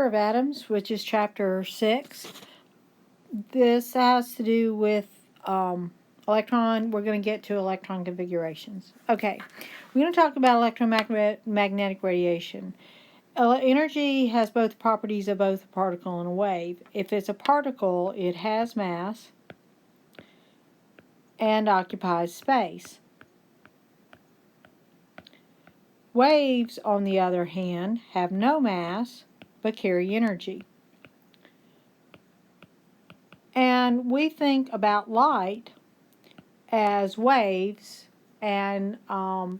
of atoms, which is chapter 6. This has to do with electron. We're going to get to electron configurations. Okay, we're going to talk about electromagnetic radiation. Energy has both properties of both a particle and a wave. If it's a particle, it has mass and occupies space. Waves, on the other hand, have no mass but carry energy. And we think about light as waves and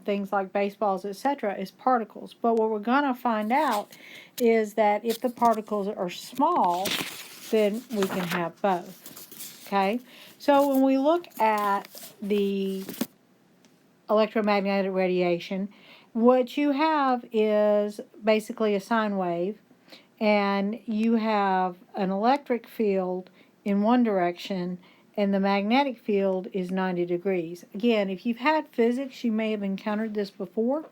things like baseballs, etc., as particles. But what we're going to find out is that if the particles are small, then we can have both. Okay? So when we look at the electromagnetic radiation, what you have is basically a sine wave, and you have an electric field in one direction, and the magnetic field is 90 degrees. Again, if you've had physics, you may have encountered this before,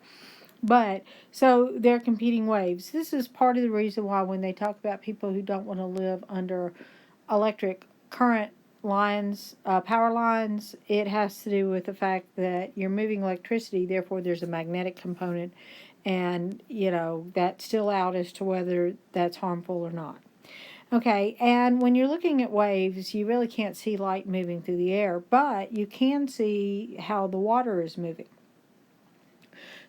but so they're competing waves. This is part of the reason why when they talk about people who don't want to live under electric current lines, power lines, it has to do with the fact that you're moving electricity, therefore there's a magnetic component, and that's still out as to whether that's harmful or not. Okay, and when you're looking at waves, you really can't see light moving through the air, but you can see how the water is moving.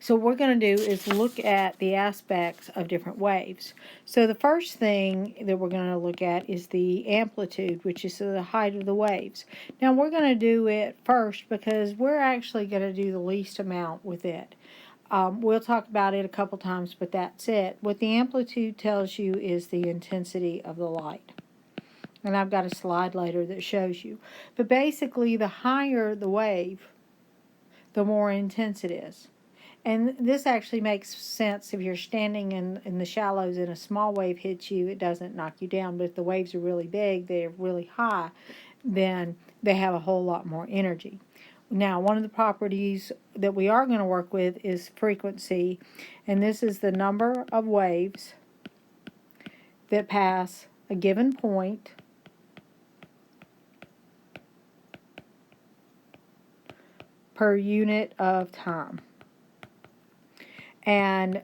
So what we're going to do is look at the aspects of different waves. So the first thing that we're going to look at is the amplitude, which is the height of the waves. Now we're going to do it first because we're actually going to do the least amount with it. We'll talk about it a couple times, but that's it. What the amplitude tells you is the intensity of the light. And I've got a slide later that shows you. But basically, the higher the wave, the more intense it is. And this actually makes sense if you're standing in the shallows and a small wave hits you, it doesn't knock you down. But if the waves are really big, they're really high, then they have a whole lot more energy. Now, one of the properties that we are going to work with is frequency, and this is the number of waves that pass a given point per unit of time. And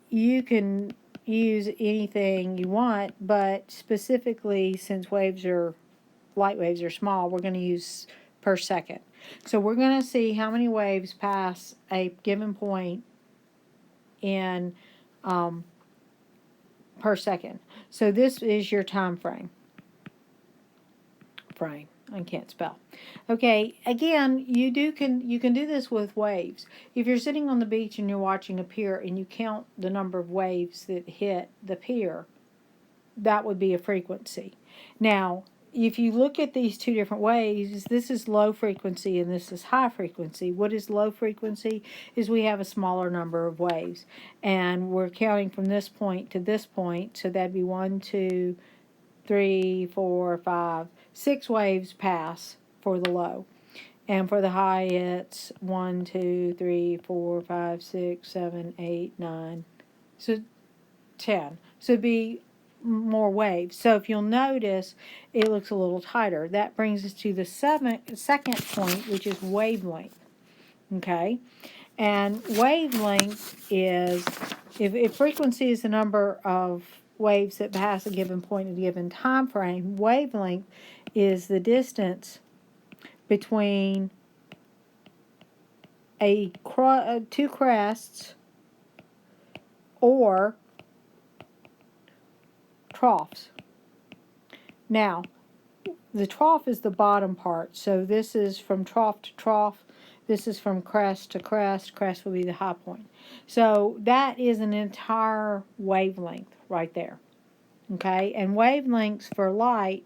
you can use anything you want, but specifically since light waves are small, we're going to use per second. So we're going to see how many waves pass a given point in per second. So this is your time frame. I can't spell. Okay, again, you can do this with waves. If you're sitting on the beach and you're watching a pier and you count the number of waves that hit the pier, that would be a frequency. Now, if you look at these two different waves, this is low frequency and this is high frequency. What is low frequency? Is we have a smaller number of waves. And we're counting from this point to this point, so that'd be 1, 2, 3, 4, 5, 6 waves pass for the low. And for the high, it's 1, 2, 3, 4, 5, 6, 7, 8, 9, so 10. So it'd be more waves. So if you'll notice, it looks a little tighter. That brings us to the second point, which is wavelength. Okay? And wavelength is, if frequency is the number of waves that pass a given point in a given time frame, wavelength is the distance between two crests or troughs. Now, the trough is the bottom part, so this is from trough to trough. This is from crest to crest. Crest will be the high point. So that is an entire wavelength right there. Okay, and wavelengths for light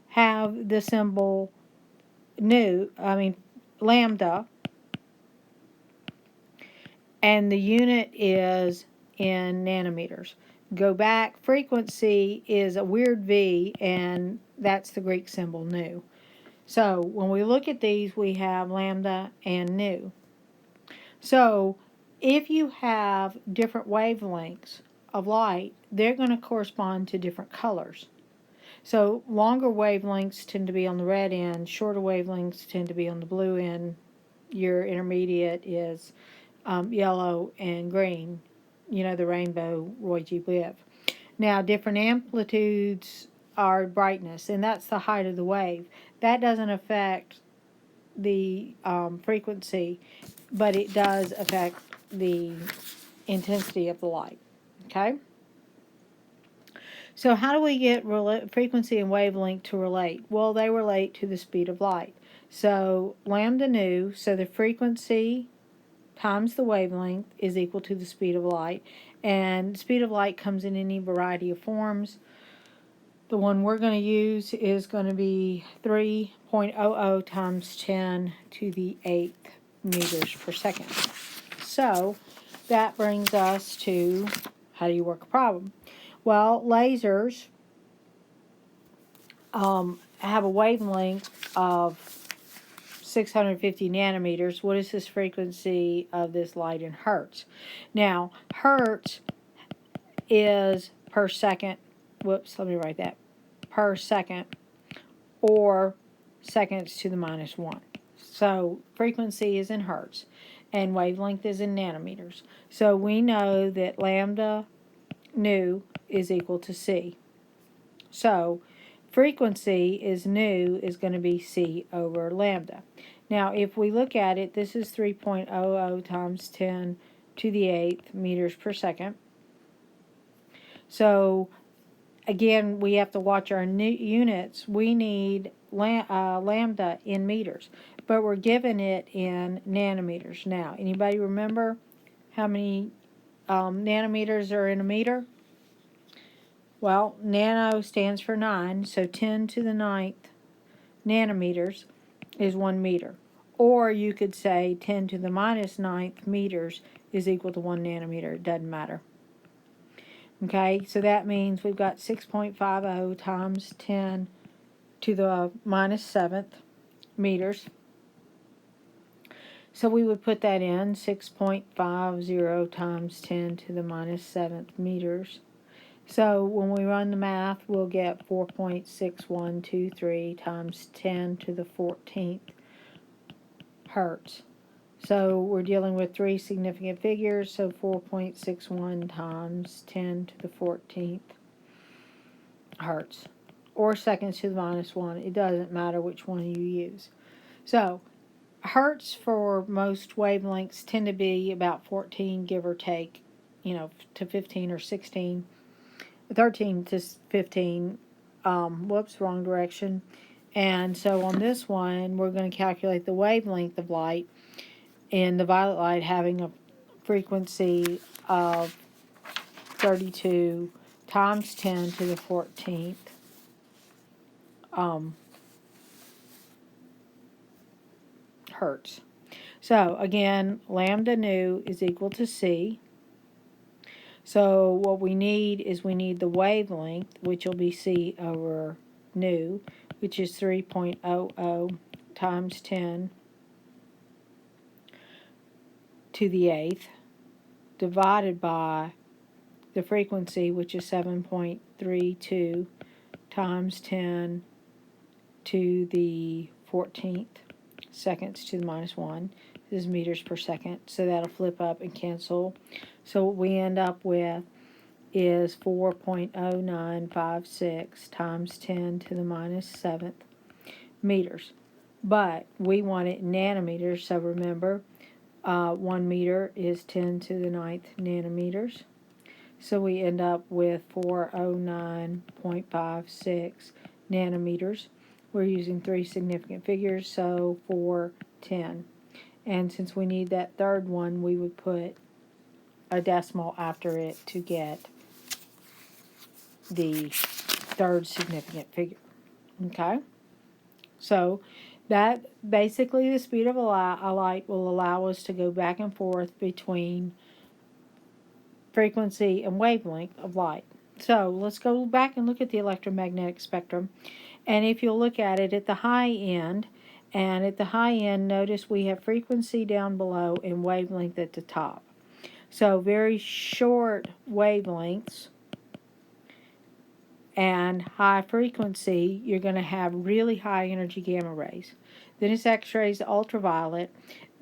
have the symbol lambda, and the unit is in nanometers. Go back, frequency is a weird V, and that's the Greek symbol nu. So when we look at these, we have lambda and nu. So if you have different wavelengths, of light, they're going to correspond to different colors. So longer wavelengths tend to be on the red end, shorter wavelengths tend to be on the blue end. Your intermediate is yellow and green, you know, the rainbow Roy G. Biv. Now, different amplitudes are brightness, and that's the height of the wave. That doesn't affect the frequency, but it does affect the intensity of the light. Okay? So how do we get frequency and wavelength to relate? Well, they relate to the speed of light. So lambda nu, so the frequency times the wavelength is equal to the speed of light. And speed of light comes in any variety of forms. The one we're going to use is going to be 3.00 times 10 to the 8th meters per second. So that brings us to, how do you work a problem? Well, lasers have a wavelength of 650 nanometers. What is this frequency of this light in hertz? Now, hertz is per second. Whoops, let me write that. Per second, or seconds to the minus 1. So frequency is in hertz, and wavelength is in nanometers. So we know that lambda nu is equal to c. So frequency is nu is going to be c over lambda. Now, if we look at it, this is 3.00 times 10 to the 8th meters per second. So again, we have to watch our units. We need lambda in meters, but we're given it in nanometers. Now, anybody remember how many nanometers are in a meter? Well, nano stands for 9, so 10 to the 9th nanometers is 1 meter. Or you could say 10 to the minus 9th meters is equal to 1 nanometer. It doesn't matter. Okay, so that means we've got 6.50 times 10 to the minus 7th meters. So we would put that in 6.50 times 10 to the minus 7th meters. So when we run the math, we'll get 4.6123 times 10 to the 14th hertz. So we're dealing with 3 significant figures, so 4.61 times 10 to the 14th hertz, or seconds to the minus 1. It doesn't matter which one you use. So hertz for most wavelengths tend to be about 14, give or take, you know, to 15 or 16. 13 to 15, whoops, wrong direction. And so on this one, we're going to calculate the wavelength of light, and the violet light having a frequency of 32 times 10 to the 14th hertz. So again, lambda nu is equal to c. So what we need is we need the wavelength, which will be c over nu, which is 3.00 times 10 to the 8th, divided by the frequency, which is 7.32 times 10 to the 14th, seconds to the minus 1. This is meters per second, so that'll flip up and cancel. So what we end up with is 4.0956 times 10 to the minus 7th meters. But we want it in nanometers, so remember, 1 meter is 10 to the 9th nanometers. So we end up with 409.56 nanometers. We're using 3 significant figures, so 410. And since we need that third one, we would put a decimal after it to get the third significant figure. Okay? So that basically, the speed of a light will allow us to go back and forth between frequency and wavelength of light. So let's go back and look at the electromagnetic spectrum. And if you'll look at it at the high end, and at the high end, notice we have frequency down below and wavelength at the top. So very short wavelengths and high frequency, you're going to have really high energy gamma rays. Then it's X-rays, ultraviolet.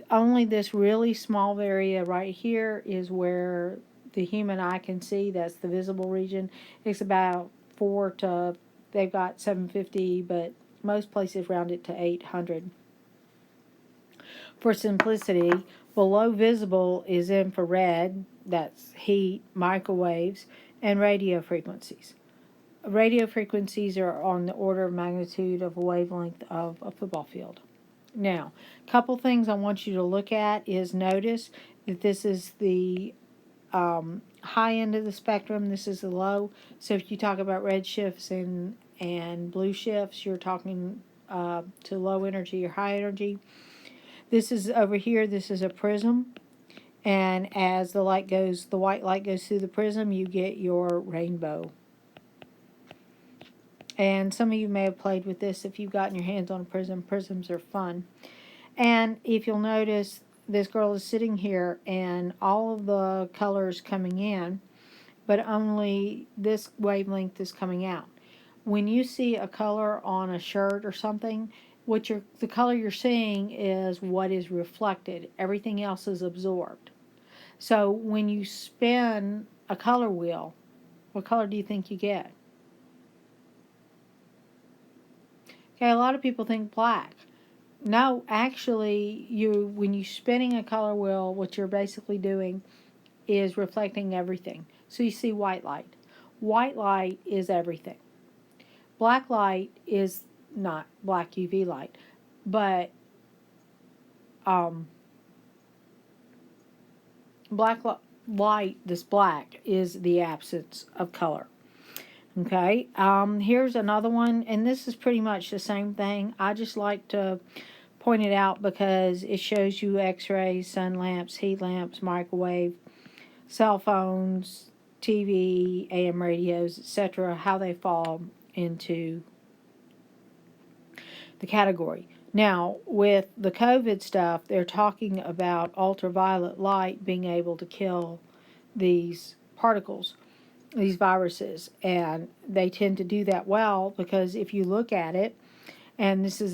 Only this really small area right here is where the human eye can see. That's the visible region. It's about 4 to, they've got 750, but most places round it to 800. For simplicity, below visible is infrared, that's heat, microwaves, and radio frequencies. Radio frequencies are on the order of magnitude of a wavelength of a football field. Now, a couple things I want you to look at is notice that this is the high end of the spectrum. This is the low. So if you talk about red shifts and blue shifts, you're talking to low energy or high energy. This is over here. This is a prism. And as the light goes, the white light goes through the prism, you get your rainbow. And some of you may have played with this if you've gotten your hands on a prism. Prisms are fun. And if you'll notice, this girl is sitting here and all of the colors coming in, but only this wavelength is coming out. When you see a color on a shirt or something, the color you're seeing is what is reflected. Everything else is absorbed. So when you spin a color wheel, what color do you think you get? Okay, a lot of people think black. No, actually, when you're spinning a color wheel, what you're basically doing is reflecting everything. So you see white light. White light is everything. Black light is not black UV light, but black light, this black, is the absence of color. Okay, here's another one, and this is pretty much the same thing. I just like to point it out because it shows you X-rays, sun lamps, heat lamps, microwave, cell phones, TV, AM radios, etc., how they fall into the category. Now, with the COVID stuff, they're talking about ultraviolet light being able to kill these particles, these viruses, and they tend to do that well because if you look at it, and this is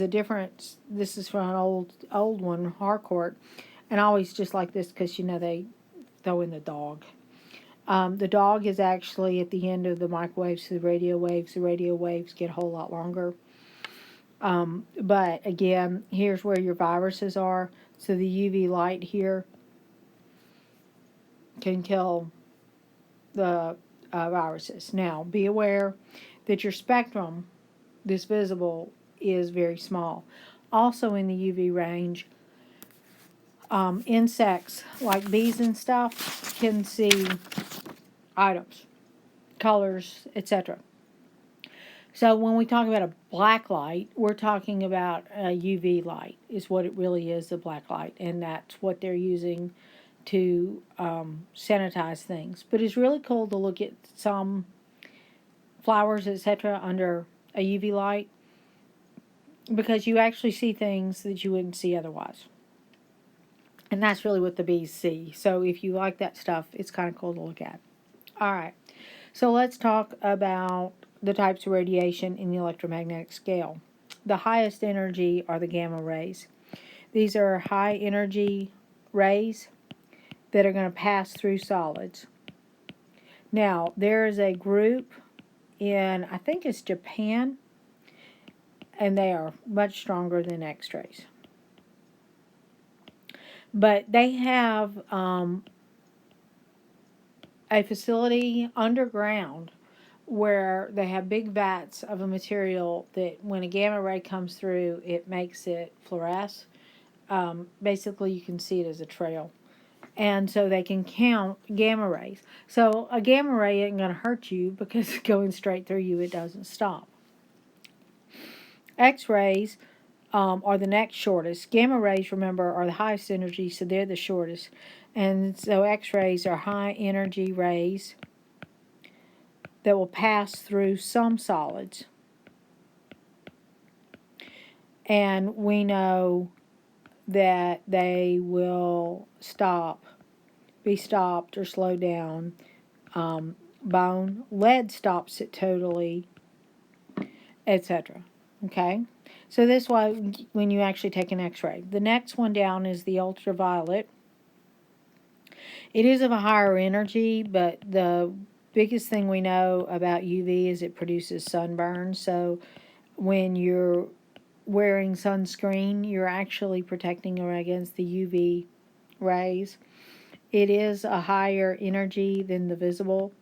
from an old one, Harcourt, and I always just like this because they throw in the dog. The dog is actually at the end of the microwaves to the radio waves. The radio waves get a whole lot longer. But again, here's where your viruses are. So the UV light here can kill the viruses. Now, be aware that your spectrum, this visible, is very small. Also in the UV range, insects like bees and stuff can see items, colors, etc. So when we talk about a black light, we're talking about a UV light is what it really is, a black light, and that's what they're using to sanitize things. But it's really cool to look at some flowers, etc., under a UV light because you actually see things that you wouldn't see otherwise. And that's really what the bees see. So if you like that stuff, it's kind of cool to look at. All right. So let's talk about the types of radiation in the electromagnetic scale. The highest energy are the gamma rays. These are high energy rays that are going to pass through solids. Now, there is a group in, I think it's Japan, and they are much stronger than X-rays. But they have a facility underground where they have big vats of a material that when a gamma ray comes through, it makes it fluoresce. Basically, you can see it as a trail. And so they can count gamma rays. So a gamma ray isn't going to hurt you because going straight through you, it doesn't stop. X-rays are the next shortest. Gamma rays, remember, are the highest energy, so they're the shortest. And so X-rays are high energy rays that will pass through some solids. And we know that they will stop be stopped or slowed down. Bone, lead stops it totally, etc. Okay? So this is why when you actually take an x-ray. The next one down is the ultraviolet. It is of a higher energy, but the biggest thing we know about UV is it produces sunburn. So when you're wearing sunscreen, you're actually protecting against the UV rays. It is a higher energy than the visible.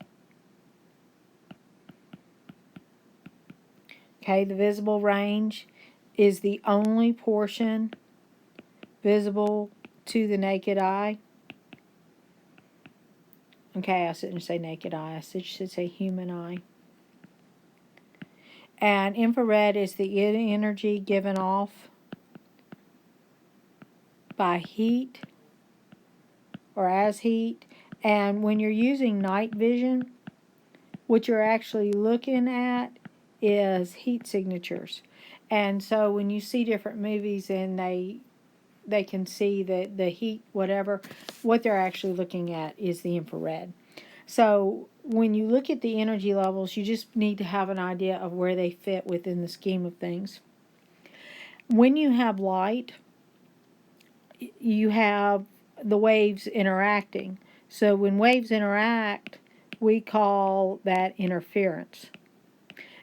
Okay, the visible range is the only portion visible to the naked eye. Okay, I shouldn't say naked eye, I should say human eye. And infrared is the energy given off by heat or as heat. And when you're using night vision, what you're actually looking at is heat signatures. And so when you see different movies and they can see the heat, whatever, what they're actually looking at is the infrared. So when you look at the energy levels, you just need to have an idea of where they fit within the scheme of things. When you have light, you have the waves interacting. So when waves interact, we call that interference.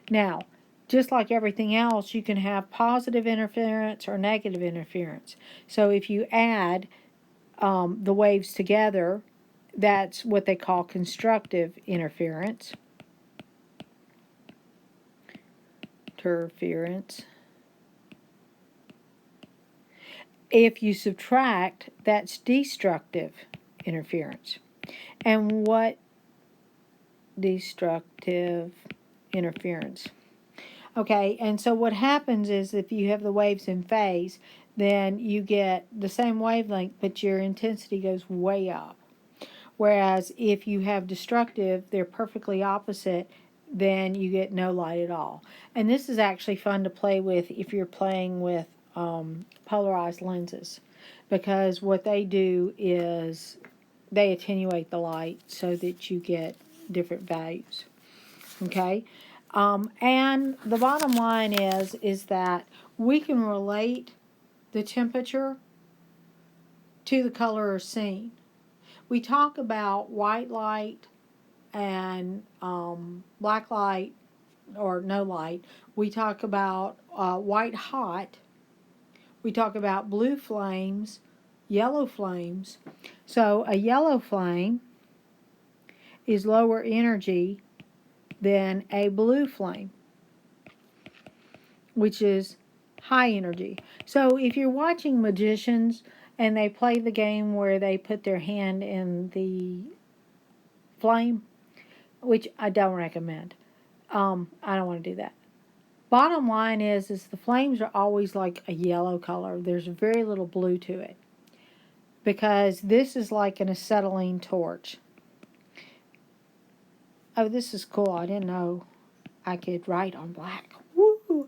Now, just like everything else, you can have positive interference or negative interference. So if you add the waves together, that's what they call constructive interference. If you subtract, that's destructive interference. And what destructive interference? Okay, and so what happens is if you have the waves in phase, then you get the same wavelength, but your intensity goes way up. Whereas if you have destructive, they're perfectly opposite, then you get no light at all. And this is actually fun to play with if you're playing with polarized lenses, because what they do is they attenuate the light so that you get different values. Okay? And the bottom line is that we can relate the temperature to the color or scene. We talk about white light and black light or no light. We talk about white hot. We talk about blue flames, yellow flames. So a yellow flame is lower energy than a blue flame, which is high energy. So if you're watching magicians and they play the game where they put their hand in the flame, which I don't recommend. I don't want to do that. Bottom line is the flames are always like a yellow color. There's very little blue to it, because this is like an acetylene torch. Oh, this is cool. I didn't know I could write on black. Woo!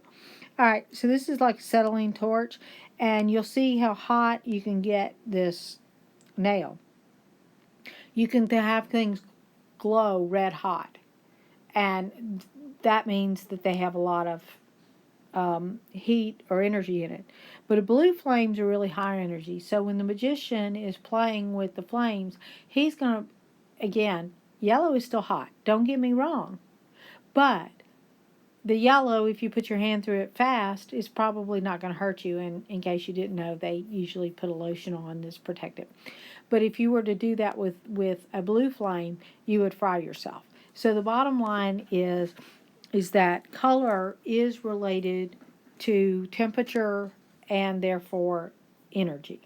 Alright, so this is like a acetylene torch, and you'll see how hot you can get this nail. You can have things glow red hot, and that means that they have a lot of heat or energy in it. But a blue flames are really high energy. So when the magician is playing with the flames, he's going to, again, yellow is still hot. Don't get me wrong. But the yellow, if you put your hand through it fast, is probably not going to hurt you. And in case you didn't know, they usually put a lotion on that's protective. But if you were to do that with a blue flame, you would fry yourself. So the bottom line is that color is related to temperature and therefore energy.